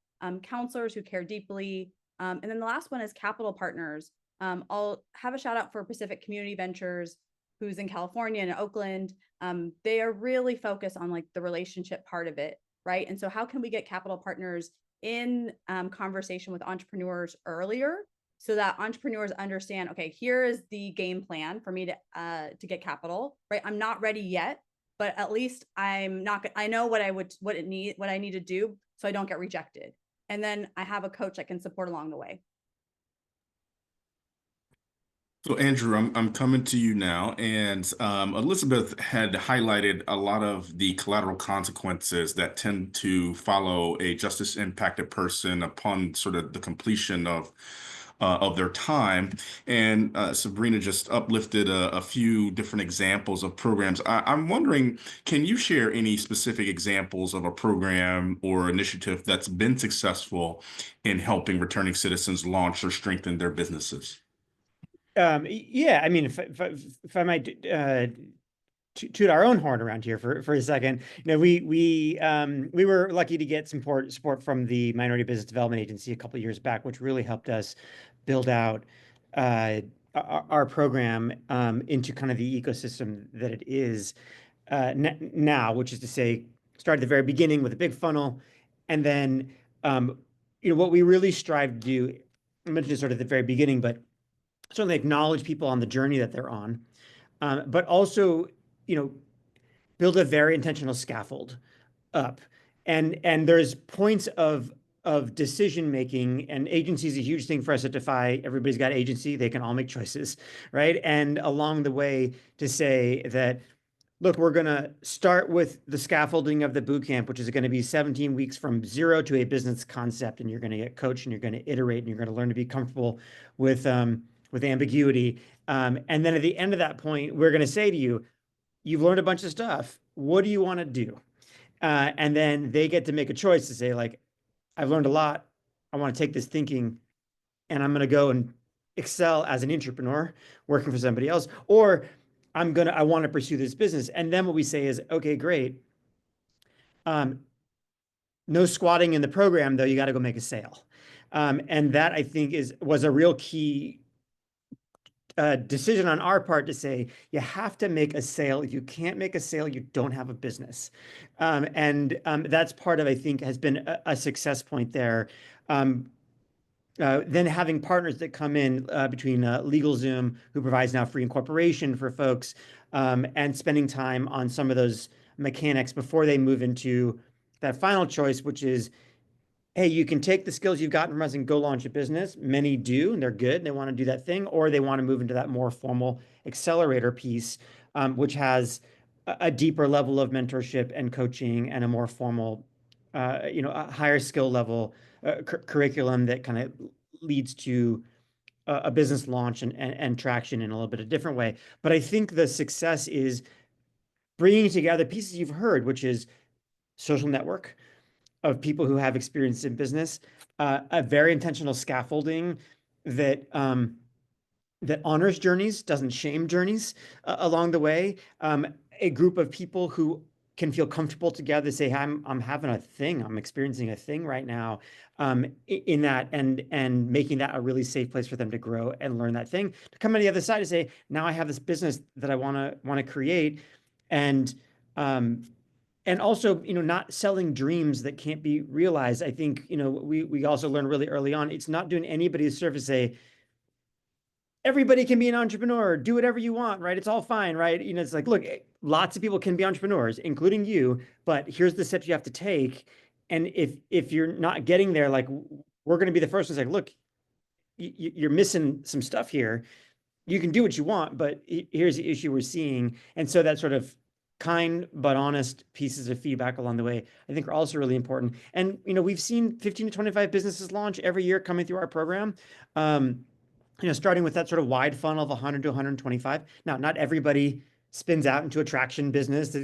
Counselors who care deeply. And then the last one is capital partners. I'll have a shout out for Pacific Community Ventures, who's in California and Oakland. They are really focused on like the relationship part of it, right? And so how can we get capital partners in conversation with entrepreneurs earlier, so that entrepreneurs understand, okay, here is the game plan for me to get capital, right? I'm not ready yet, but at least I know what I need to do so I don't get rejected. And then I have a coach I can support along the way. So Andrew, I'm coming to you now, and Elizabeth had highlighted a lot of the collateral consequences that tend to follow a justice impacted person upon sort of the completion of their time. And Sabrina just uplifted a few different examples of programs. I'm wondering, can you share any specific examples of a program or initiative that's been successful in helping returning citizens launch or strengthen their businesses? Yeah, I mean, if I might toot our own horn around here for a second, we were lucky to get some support from the Minority Business Development Agency a couple of years back, which really helped us build out our program into kind of the ecosystem that it is now, which is to say, start at the very beginning with a big funnel, and then what we really strive to do, I mentioned it sort of at the very beginning, but certainly acknowledge people on the journey that they're on, but also, build a very intentional scaffold up. And there's points of decision making, and agency is a huge thing for us at Defy. Everybody's got agency; they can all make choices, right? And along the way, to say that, look, we're going to start with the scaffolding of the boot camp, which is going to be 17 weeks from zero to a business concept, and you're going to get coached, and you're going to iterate, and you're going to learn to be comfortable with ambiguity. And then at the end of that point, we're going to say to you, you've learned a bunch of stuff. What do you want to do? And then they get to make a choice to say, like, I've learned a lot. I want to take this thinking and I'm going to go and excel as an entrepreneur working for somebody else, or I want to pursue this business. And then what we say is, okay, great. No squatting in the program, though. You got to go make a sale. And that, I think, was a real key decision on our part to say, you have to make a sale. If you can't make a sale, you don't have a business. And that's part of, I think, has been a success point there. Then having partners that come in between LegalZoom, who provides now free incorporation for folks, and spending time on some of those mechanics before they move into that final choice, which is, hey, you can take the skills you've gotten from us and go launch a business. Many do, and they're good, and they want to do that thing, or they want to move into that more formal accelerator piece, which has a deeper level of mentorship and coaching and a more formal, a higher skill level curriculum that kind of leads to a business launch and traction in a little bit of a different way. But I think the success is bringing together pieces you've heard, which is social network of people who have experience in business, a very intentional scaffolding that that honors journeys, doesn't shame journeys along the way. A group of people who can feel comfortable together, say, I'm having a thing, I'm experiencing a thing right now, in that, and making that a really safe place for them to grow and learn that thing. To come on the other side and say, now I have this business that I want to create, and also, not selling dreams that can't be realized. I think, we also learned really early on, it's not doing anybody a service to say, everybody can be an entrepreneur, do whatever you want, right? It's all fine, right? It's like, look, lots of people can be entrepreneurs, including you, but here's the steps you have to take. And if you're not getting there, like, we're going to be the first ones, like, look, you're missing some stuff here. You can do what you want, but here's the issue we're seeing. And so that sort of kind but honest pieces of feedback along the way, I think, are also really important. And, we've seen 15 to 25 businesses launch every year coming through our program. Starting with that sort of wide funnel of 100 to 125. Now, not everybody spins out into a traction business,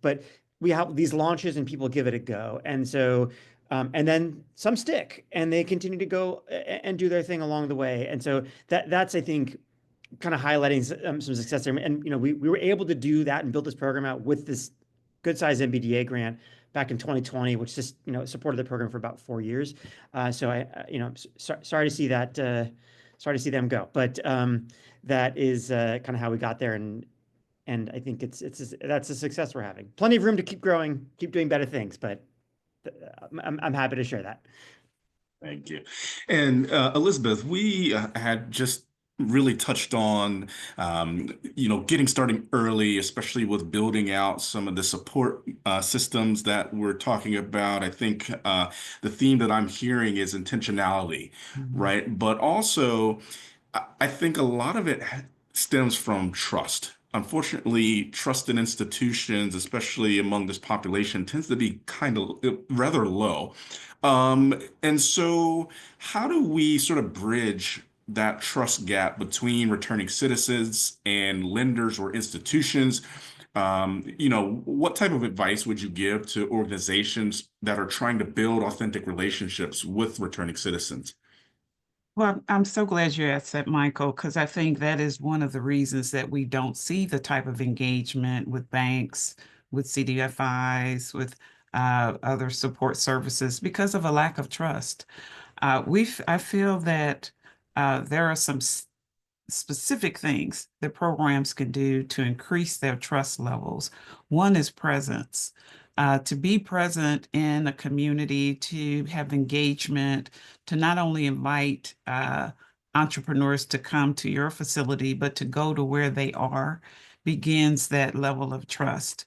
but we have these launches and people give it a go. And so, and then some stick and they continue to go and do their thing along the way. And so that's, I think, kind of highlighting some success there. And, we were able to do that and build this program out with this good size MBDA grant back in 2020, which just, supported the program for about 4 years. So sorry to see that, sorry to see them go, but that is kind of how we got there, and I think that's a success we're having. Plenty of room to keep growing, keep doing better things, but I'm happy to share that. Thank you. And Elizabeth, we had just really touched on, getting started early, especially with building out some of the support systems that we're talking about. I think the theme that I'm hearing is intentionality, right? But also, I think a lot of it stems from trust. Unfortunately, trust in institutions, especially among this population, tends to be kind of rather low. And so how do we sort of bridge that trust gap between returning citizens and lenders or institutions? What type of advice would you give to organizations that are trying to build authentic relationships with returning citizens? Well, I'm so glad you asked that, Michael, because I think that is one of the reasons that we don't see the type of engagement with banks, with CDFIs, with other support services, because of a lack of trust. I feel that there are some specific things that programs can do to increase their trust levels. One is presence. To be present in a community, to have engagement, to not only invite entrepreneurs to come to your facility, but to go to where they are, begins that level of trust.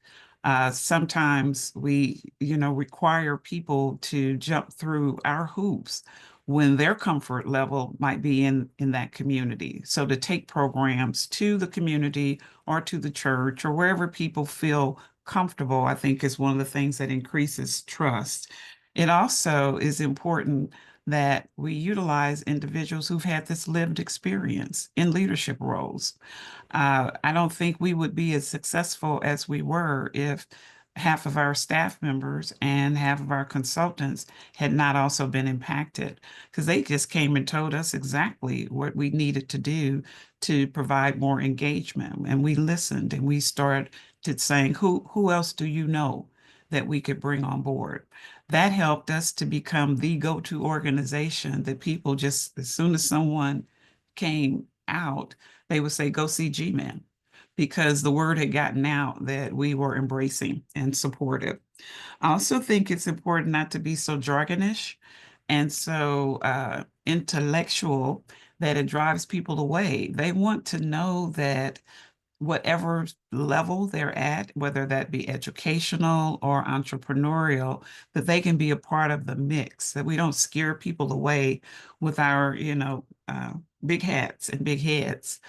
Sometimes we, require people to jump through our hoops when their comfort level might be in that community. So to take programs to the community or to the church or wherever people feel comfortable, I think, is one of the things that increases trust. It also is important that we utilize individuals who've had this lived experience in leadership roles. I don't think we would be as successful as we were if half of our staff members and half of our consultants had not also been impacted, because they just came and told us exactly what we needed to do to provide more engagement. And we listened and we started saying, who else do you know that we could bring on board? That helped us to become the go-to organization that people just, as soon as someone came out, they would say, go see G-Man, because the word had gotten out that we were embracing and supportive. I also think it's important not to be so jargonish and so intellectual that it drives people away. They want to know that whatever level they're at, whether that be educational or entrepreneurial, that they can be a part of the mix, that we don't scare people away with our, big hats and big heads.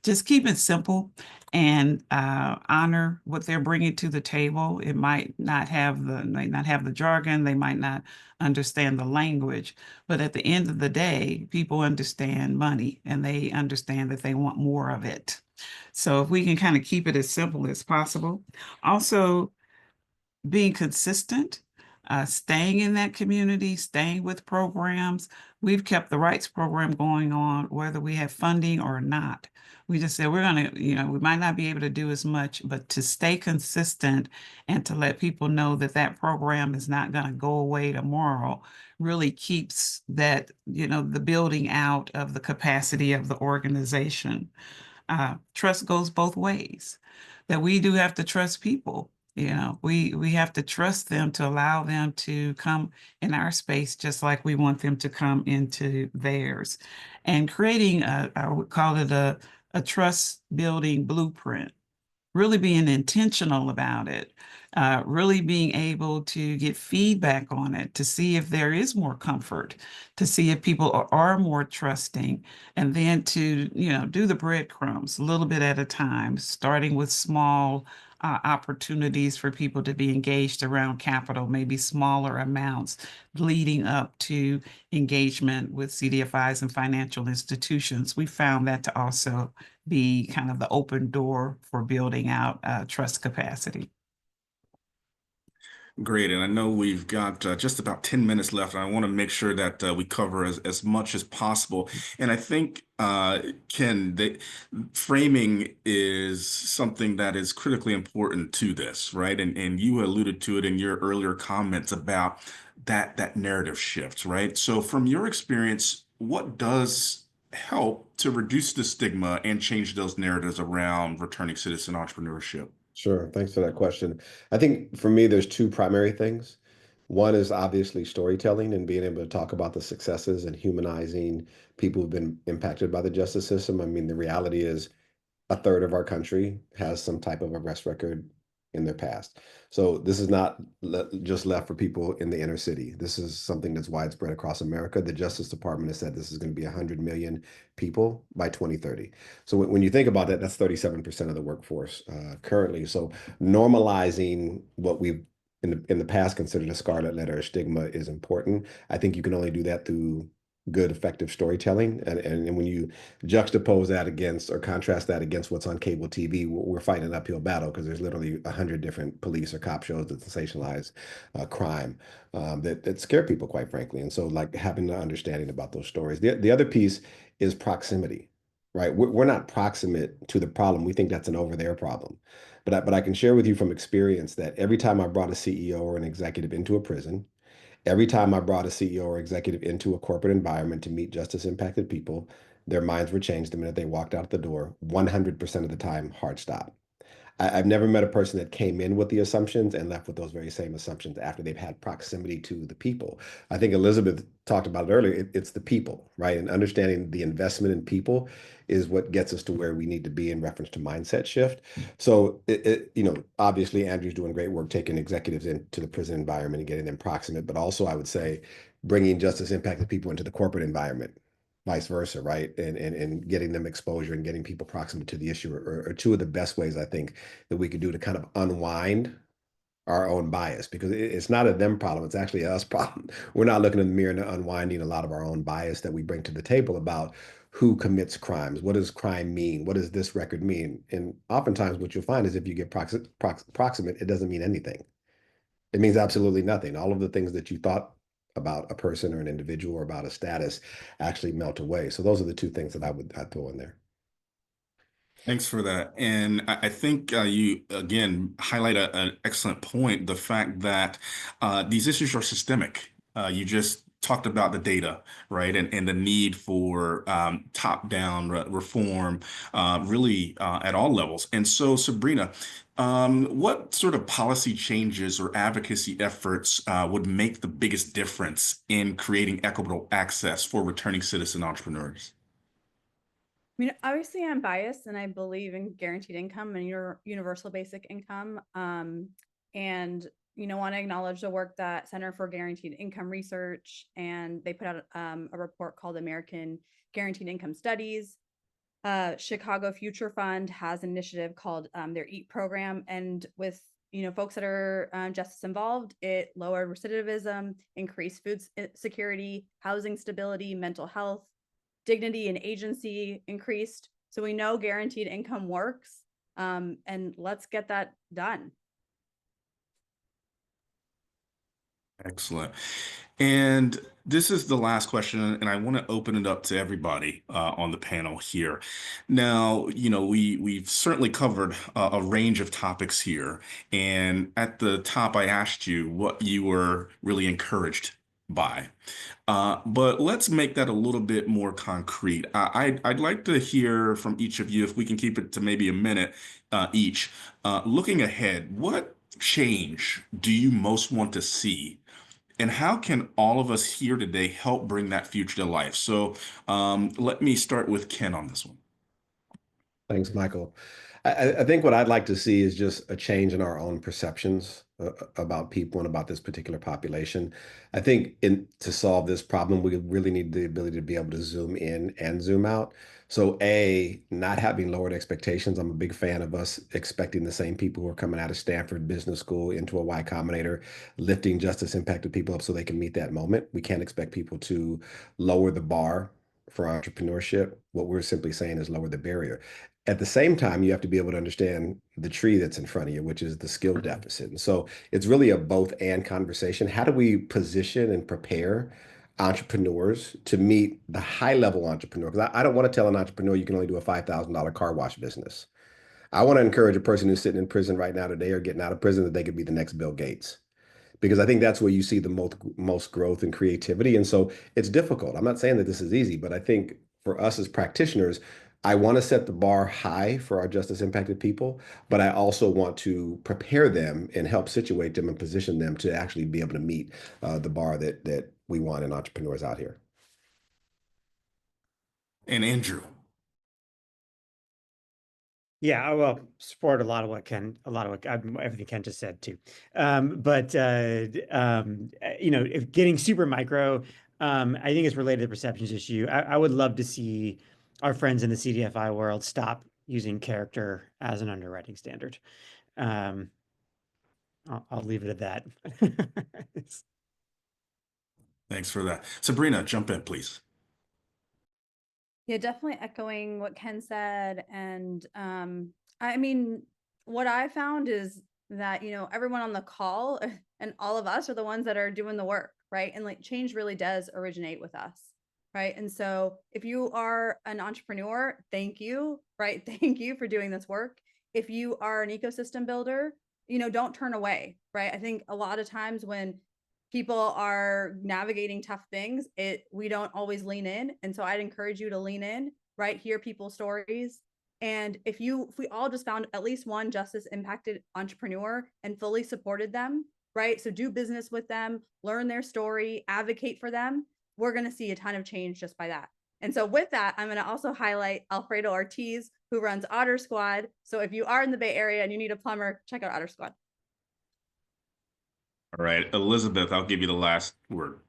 Just keep it simple and honor what they're bringing to the table. It might not have the jargon, they might not understand the language, but at the end of the day, people understand money and they understand that they want more of it. So if we can kind of keep it as simple as possible. Also, being consistent. staying in that community, staying with programs. We've kept the rights program going on, whether we have funding or not. We just said we're going to, we might not be able to do as much, but to stay consistent and to let people know that that program is not going to go away tomorrow really keeps that, the building out of the capacity of the organization. Trust goes both ways, that we do have to trust people. We have to trust them to allow them to come in our space just like we want them to come into theirs. And creating I would call it a trust building blueprint, really being intentional about it, really being able to get feedback on it, to see if there is more comfort, to see if people are more trusting, and then to, do the breadcrumbs a little bit at a time, starting with small opportunities for people to be engaged around capital, maybe smaller amounts, leading up to engagement with CDFIs and financial institutions. We found that to also be kind of the open door for building out trust capacity. Great. And I know we've got just about 10 minutes left. And I want to make sure that we cover as much as possible. And I think, Ken, framing is something that is critically important to this, right? And you alluded to it in your earlier comments about that narrative shift, right? So from your experience, what does help to reduce the stigma and change those narratives around returning citizen entrepreneurship? Sure. Thanks for that question. I think for me, there's two primary things. One is obviously storytelling and being able to talk about the successes and humanizing people who've been impacted by the justice system. I mean, the reality is a third of our country has some type of arrest record in their past. So this is not just left for people in the inner city. This is something that's widespread across America. The Justice Department has said this is going to be 100 million people by 2030. So when you think about that, that's 37% of the workforce currently. So normalizing what we've in the past considered a scarlet letter or stigma is important. I think you can only do that through good, effective storytelling. And when you juxtapose that against or contrast that against what's on cable TV, we're fighting an uphill battle because there's literally 100 different police or cop shows that sensationalize crime that scare people, quite frankly. And so like having an understanding about those stories. The other piece is proximity, right? We're not proximate to the problem. We think that's an over there problem. But I can share with you from experience that every time I brought a CEO or an executive into a prison, every time I brought a CEO or executive into a corporate environment to meet justice impacted people, their minds were changed the minute they walked out the door. 100% of the time, hard stop. I've never met a person that came in with the assumptions and left with those very same assumptions after they've had proximity to the people. I think Elizabeth talked about it earlier. It's the people, right? And understanding the investment in people is what gets us to where we need to be in reference to mindset shift. So, obviously Andrew's doing great work taking executives into the prison environment and getting them proximate, but also I would say bringing justice impacted people into the corporate environment, vice versa, right? And getting them exposure and getting people proximate to the issue are two of the best ways I think that we could do to kind of unwind our own bias, because it's not a them problem, it's actually a us problem. We're not looking in the mirror and unwinding a lot of our own bias that we bring to the table about who commits crimes. What does crime mean? What does this record mean? And oftentimes what you'll find is if you get proximate, it doesn't mean anything. It means absolutely nothing. All of the things that you thought about a person or an individual or about a status actually melt away. So those are the two things that I'd throw in there. Thanks for that. And I think you, again, highlight an excellent point, the fact that these issues are systemic. You just talked about the data, right? And the need for top-down reform really at all levels. And so, Sabrina, what sort of policy changes or advocacy efforts would make the biggest difference in creating equitable access for returning citizen entrepreneurs? I mean, obviously I'm biased and I believe in guaranteed income and your universal basic income. And, want to acknowledge the work that Center for Guaranteed Income Research, and they put out a report called American Guaranteed Income Studies. Chicago Future Fund has an initiative called their EAT program. And with, folks that are justice involved, it lowered recidivism, increased food security, housing stability, mental health, dignity and agency increased. So we know guaranteed income works, and let's get that done. Excellent. And this is the last question, and I want to open it up to everybody on the panel here. Now, we've certainly covered a range of topics here, and at the top, I asked you what you were really encouraged by. But let's make that a little bit more concrete. I'd like to hear from each of you, if we can keep it to maybe a minute each. Looking ahead, what change do you most want to see? And how can all of us here today help bring that future to life? So let me start with Ken on this one. Thanks, Michael. I think what I'd like to see is just a change in our own perceptions about people and about this particular population. I think to solve this problem, we really need the ability to be able to zoom in and zoom out. So not having lowered expectations. I'm a big fan of us expecting the same people who are coming out of Stanford Business School into a Y Combinator, lifting justice impacted people up so they can meet that moment. We can't expect people to lower the bar for entrepreneurship. What we're simply saying is lower the barrier. At the same time, you have to be able to understand the tree that's in front of you, which is the skill deficit. And so it's really a both and conversation. How do we position and prepare entrepreneurs to meet the high level entrepreneur? Because I don't want to tell an entrepreneur you can only do a $5,000 car wash business. I want to encourage a person who's sitting in prison right now today or getting out of prison that they could be the next Bill Gates, because I think that's where you see the most growth and creativity. And so it's difficult. I'm not saying that this is easy, but I think for us as practitioners, I want to set the bar high for our justice impacted people, but I also want to prepare them and help situate them and position them to actually be able to meet the bar that we want in entrepreneurs out here. And Andrew. Yeah, I will support everything Ken just said too. If getting super micro, I think it's related to the perceptions issue. I would love to see our friends in the CDFI world stop using character as an underwriting standard. I'll leave it at that. Thanks for that. Sabrina, jump in, please. Yeah, definitely echoing what Ken said. And I mean, what I found is that, everyone on the call and all of us are the ones that are doing the work, right? And like change really does originate with us, right? And so if you are an entrepreneur, thank you, right? Thank you for doing this work. If you are an ecosystem builder, don't turn away, right? I think a lot of times when people are navigating tough things, we don't always lean in. And so I'd encourage you to lean in, right? Hear people's stories. And if we all just found at least one justice impacted entrepreneur and fully supported them, right? So do business with them, learn their story, advocate for them, we're going to see a ton of change just by that. And so with that, I'm going to also highlight Alfredo Ortiz, who runs Otter Squad. So if you are in the Bay Area and you need a plumber, check out Otter Squad. All right, Elizabeth, I'll give you the last word.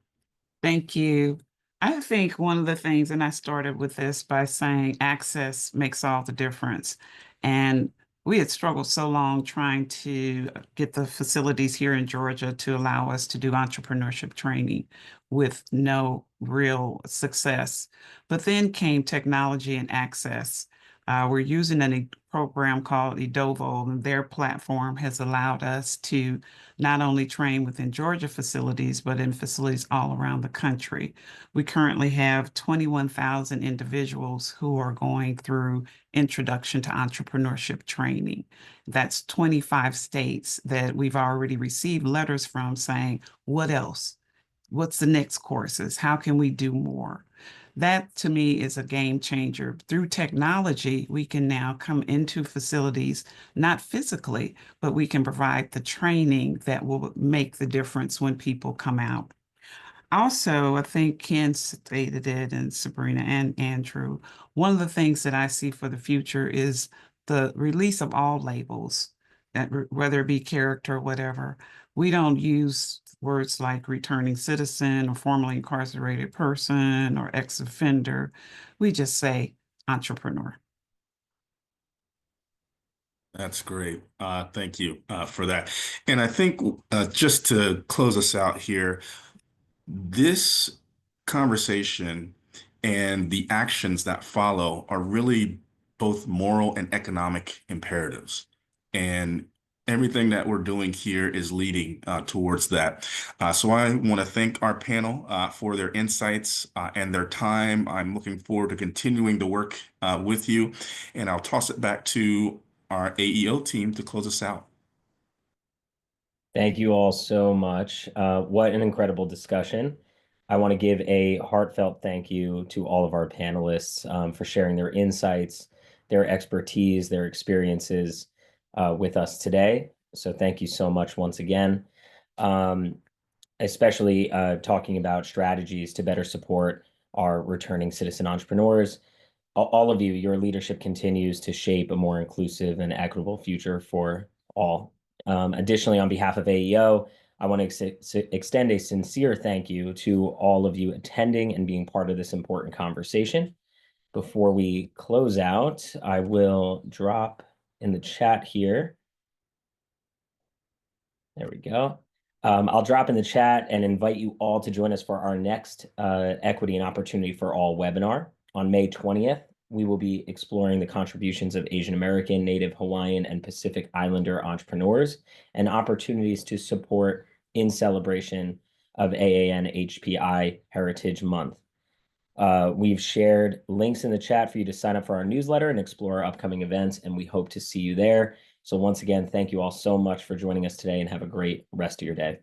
Thank you. I think one of the things, and I started with this by saying access makes all the difference. And we had struggled so long trying to get the facilities here in Georgia to allow us to do entrepreneurship training with no real success. But then came technology and access. We're using a program called Edovo, and their platform has allowed us to not only train within Georgia facilities, but in facilities all around the country. We currently have 21,000 individuals who are going through Introduction to Entrepreneurship training. That's 25 states that we've already received letters from saying, what else? What's the next courses? How can we do more? That to me is a game changer. Through technology, we can now come into facilities, not physically, but we can provide the training that will make the difference when people come out. Also, I think Ken stated it, and Sabrina and Andrew, one of the things that I see for the future is the release of all labels, that whether it be character or whatever. We don't use words like returning citizen or formerly incarcerated person or ex-offender. We just say entrepreneur. That's great. Thank you for that. And I think just to close us out here, this conversation and the actions that follow are really both moral and economic imperatives. And everything that we're doing here is leading towards that. So I want to thank our panel for their insights and their time. I'm looking forward to continuing to work with you, and I'll toss it back to our AEO team to close us out. Thank you all so much. What an incredible discussion. I want to give a heartfelt thank you to all of our panelists for sharing their insights, their expertise, their experiences with us today. So thank you so much once again, especially talking about strategies to better support our returning citizen entrepreneurs. All of you, your leadership continues to shape a more inclusive and equitable future for all. Additionally, on behalf of AEO, I want to extend a sincere thank you to all of you attending and being part of this important conversation. Before we close out, I will drop in the chat here. There we go. I'll drop in the chat and invite you all to join us for our next Equity and Opportunity for All webinar on May 20th. We will be exploring the contributions of Asian American, Native Hawaiian, and Pacific Islander entrepreneurs and opportunities to support in celebration of AANHPI Heritage Month. We've shared links in the chat for you to sign up for our newsletter and explore our upcoming events, and we hope to see you there. So once again, thank you all so much for joining us today, and have a great rest of your day.